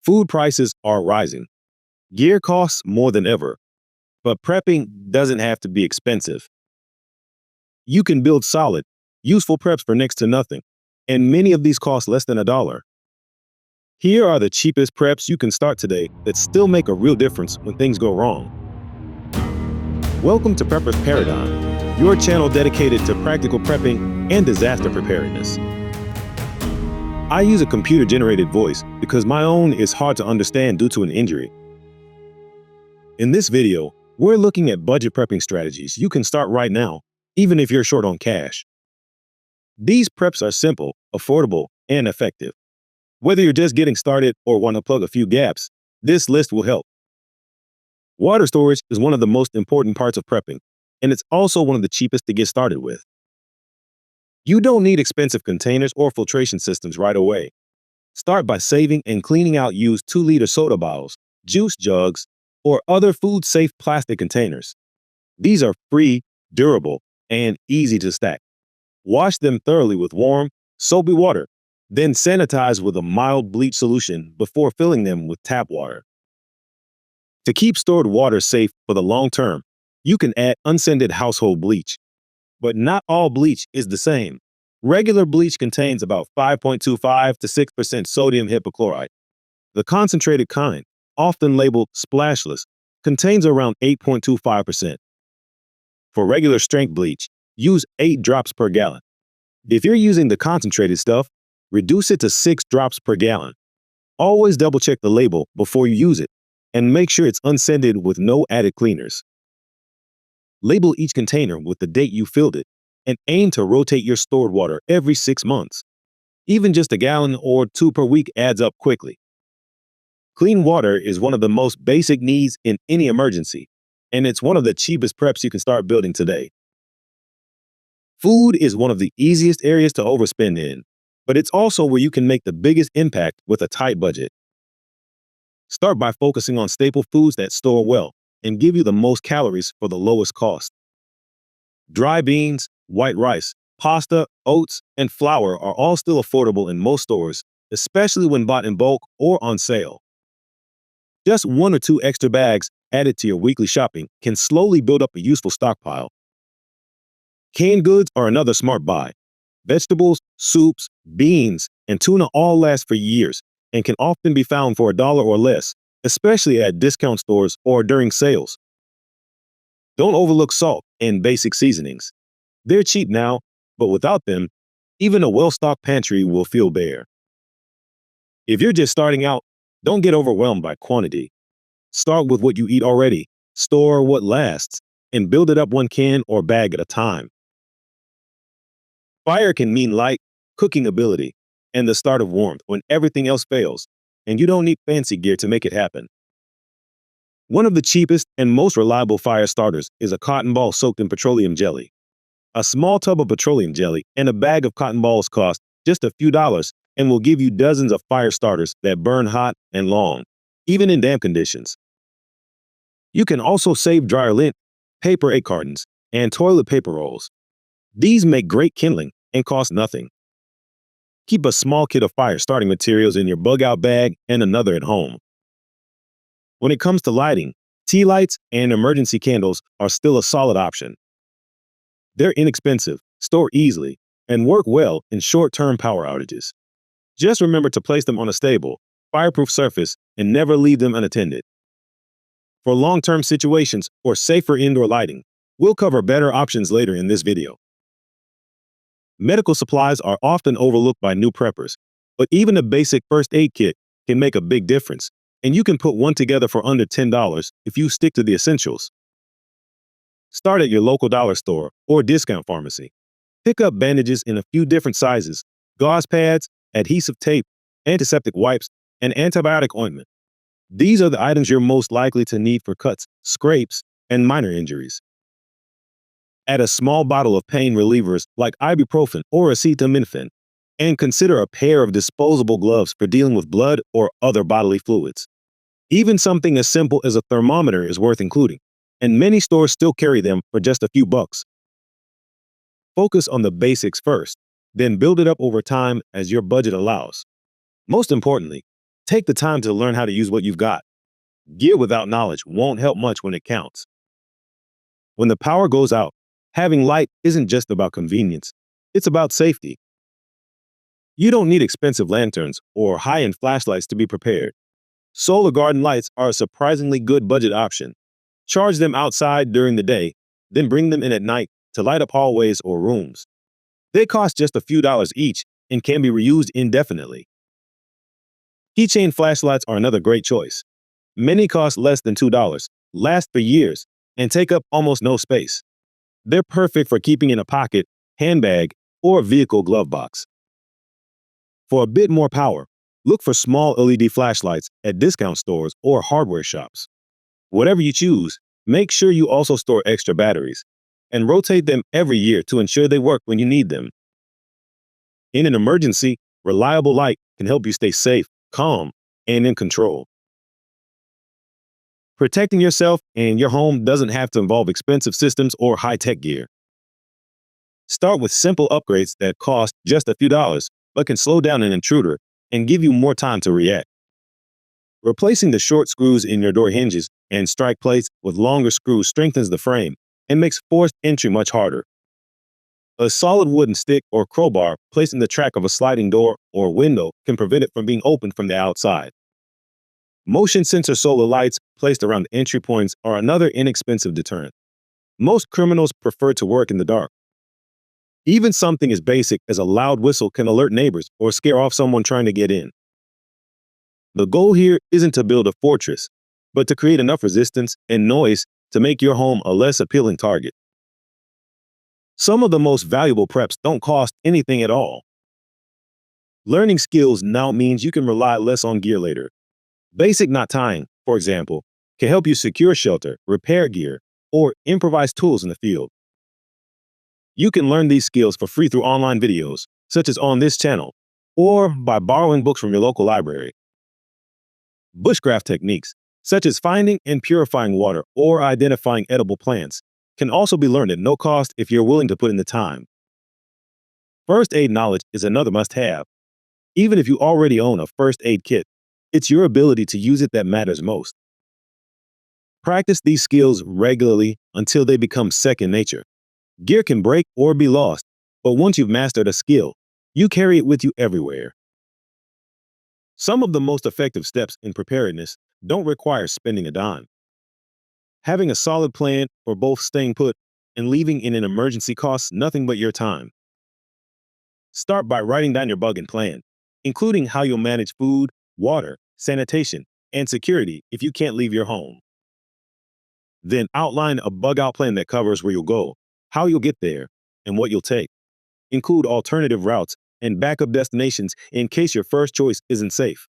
Food prices are rising. Gear costs more than ever. But prepping doesn't have to be expensive. You can build solid, useful preps for next to nothing, and many of these cost less than $1. Here are the cheapest preps you can start today that still make a real difference when things go wrong. Welcome to Prepper's Paradigm, your channel dedicated to practical prepping and disaster preparedness. I use a computer-generated voice because my own is hard to understand due to an injury. In this video, we're looking at budget prepping strategies you can start right now, even if you're short on cash. These preps are simple, affordable, and effective. Whether you're just getting started or want to plug a few gaps, this list will help. Water storage is one of the most important parts of prepping, and it's also one of the cheapest to get started with. You don't need expensive containers or filtration systems right away. Start by saving and cleaning out used 2-liter soda bottles, juice jugs, or other food-safe plastic containers. These are free, durable, and easy to stack. Wash them thoroughly with warm, soapy water, then sanitize with a mild bleach solution before filling them with tap water. To keep stored water safe for the long term, you can add unscented household bleach. But not all bleach is the same. Regular bleach contains about 5.25 to 6% sodium hypochlorite. The concentrated kind, often labeled splashless, contains around 8.25%. For regular strength bleach, use 8 drops per gallon. If you're using the concentrated stuff, reduce it to 6 drops per gallon. Always double-check the label before you use it, and make sure it's unscented with no added cleaners. Label each container with the date you filled it, and aim to rotate your stored water every 6 months. Even just a gallon or 2 per week adds up quickly. Clean water is one of the most basic needs in any emergency, and it's one of the cheapest preps you can start building today. Food is one of the easiest areas to overspend in, but it's also where you can make the biggest impact with a tight budget. Start by focusing on staple foods that store well and give you the most calories for the lowest cost. Dry beans, white rice, pasta, oats, and flour are all still affordable in most stores, especially when bought in bulk or on sale. Just 1 or 2 extra bags added to your weekly shopping can slowly build up a useful stockpile. Canned goods are another smart buy. Vegetables, soups, beans, and tuna all last for years and can often be found for $1 or less, especially at discount stores or during sales. Don't overlook salt and basic seasonings. They're cheap now, but without them, even a well-stocked pantry will feel bare. If you're just starting out, don't get overwhelmed by quantity. Start with what you eat already, store what lasts, and build it up 1 can or bag at a time. Fire can mean light, cooking ability, and the start of warmth when everything else fails, and you don't need fancy gear to make it happen. One of the cheapest and most reliable fire starters is a cotton ball soaked in petroleum jelly. A small tub of petroleum jelly and a bag of cotton balls cost just a few dollars and will give you dozens of fire starters that burn hot and long, even in damp conditions. You can also save dryer lint, paper 8 cartons, and toilet paper rolls. These make great kindling and cost nothing. Keep a small kit of fire starting materials in your bug-out bag and another at home. When it comes to lighting, tea lights and emergency candles are still a solid option. They're inexpensive, store easily, and work well in short-term power outages. Just remember to place them on a stable, fireproof surface and never leave them unattended. For long-term situations or safer indoor lighting, we'll cover better options later in this video. Medical supplies are often overlooked by new preppers, but even a basic first aid kit can make a big difference, and you can put one together for under $10 if you stick to the essentials. Start at your local dollar store or discount pharmacy. Pick up bandages in a few different sizes, gauze pads, adhesive tape, antiseptic wipes, and antibiotic ointment. These are the items you're most likely to need for cuts, scrapes, and minor injuries. Add a small bottle of pain relievers like ibuprofen or acetaminophen, and consider a pair of disposable gloves for dealing with blood or other bodily fluids. Even something as simple as a thermometer is worth including, and many stores still carry them for just a few bucks. Focus on the basics first, then build it up over time as your budget allows. Most importantly, Take the time to learn how to use what you've got. Gear without knowledge won't help much when it counts. When the power goes out, having light isn't just about convenience, it's about safety. You don't need expensive lanterns or high-end flashlights to be prepared. Solar garden lights are a surprisingly good budget option. Charge them outside during the day, then bring them in at night to light up hallways or rooms. They cost just a few dollars each and can be reused indefinitely. Keychain flashlights are another great choice. Many cost less than $2, last for years, and take up almost no space. They're perfect for keeping in a pocket, handbag, or vehicle glove box. For a bit more power, look for small LED flashlights at discount stores or hardware shops. Whatever you choose, make sure you also store extra batteries and rotate them every year to ensure they work when you need them. In an emergency, reliable light can help you stay safe, calm, and in control. Protecting yourself and your home doesn't have to involve expensive systems or high-tech gear. Start with simple upgrades that cost just a few dollars, but can slow down an intruder and give you more time to react. Replacing the short screws in your door hinges and strike plates with longer screws strengthens the frame and makes forced entry much harder. A solid wooden stick or crowbar placed in the track of a sliding door or window can prevent it from being opened from the outside. Motion sensor solar lights placed around the entry points are another inexpensive deterrent. Most criminals prefer to work in the dark. Even something as basic as a loud whistle can alert neighbors or scare off someone trying to get in. The goal here isn't to build a fortress, but to create enough resistance and noise to make your home a less appealing target. Some of the most valuable preps don't cost anything at all. Learning skills now means you can rely less on gear later. Basic knot tying, for example, can help you secure shelter, repair gear, or improvise tools in the field. You can learn these skills for free through online videos, such as on this channel, or by borrowing books from your local library. Bushcraft techniques, such as finding and purifying water or identifying edible plants, can also be learned at no cost if you're willing to put in the time. First aid knowledge is another must-have. Even if you already own a first aid kit, it's your ability to use it that matters most. Practice these skills regularly until they become second nature. Gear can break or be lost, but once you've mastered a skill, you carry it with you everywhere. Some of the most effective steps in preparedness don't require spending a dime. Having a solid plan for both staying put and leaving in an emergency costs nothing but your time. Start by writing down your bug and plan, including how you'll manage food, water, sanitation, and security if you can't leave your home. Then outline a bug-out plan that covers where you'll go, how you'll get there, and what you'll take. Include alternative routes and backup destinations in case your first choice isn't safe.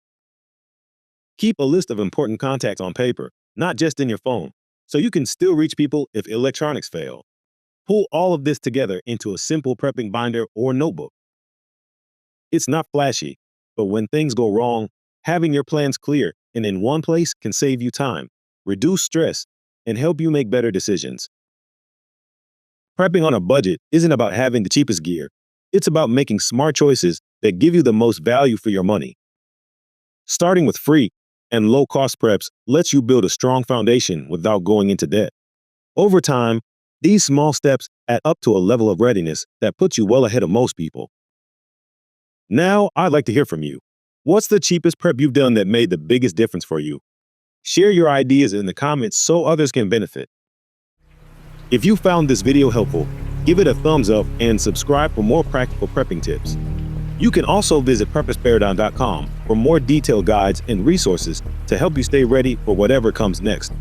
Keep a list of important contacts on paper, not just in your phone, so you can still reach people if electronics fail. Pull all of this together into a simple prepping binder or notebook. It's not flashy, but when things go wrong, having your plans clear and in one place can save you time, reduce stress, and help you make better decisions. Prepping on a budget isn't about having the cheapest gear. It's about making smart choices that give you the most value for your money. Starting with free and low-cost preps lets you build a strong foundation without going into debt. Over time, these small steps add up to a level of readiness that puts you well ahead of most people. Now, I'd like to hear from you. What's the cheapest prep you've done that made the biggest difference for you? Share your ideas in the comments so others can benefit. If you found this video helpful, give it a thumbs up and subscribe for more practical prepping tips. You can also visit preparedness.com for more detailed guides and resources to help you stay ready for whatever comes next.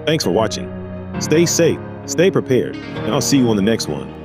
Thanks for watching. Stay safe, stay prepared, and I'll see you on the next one.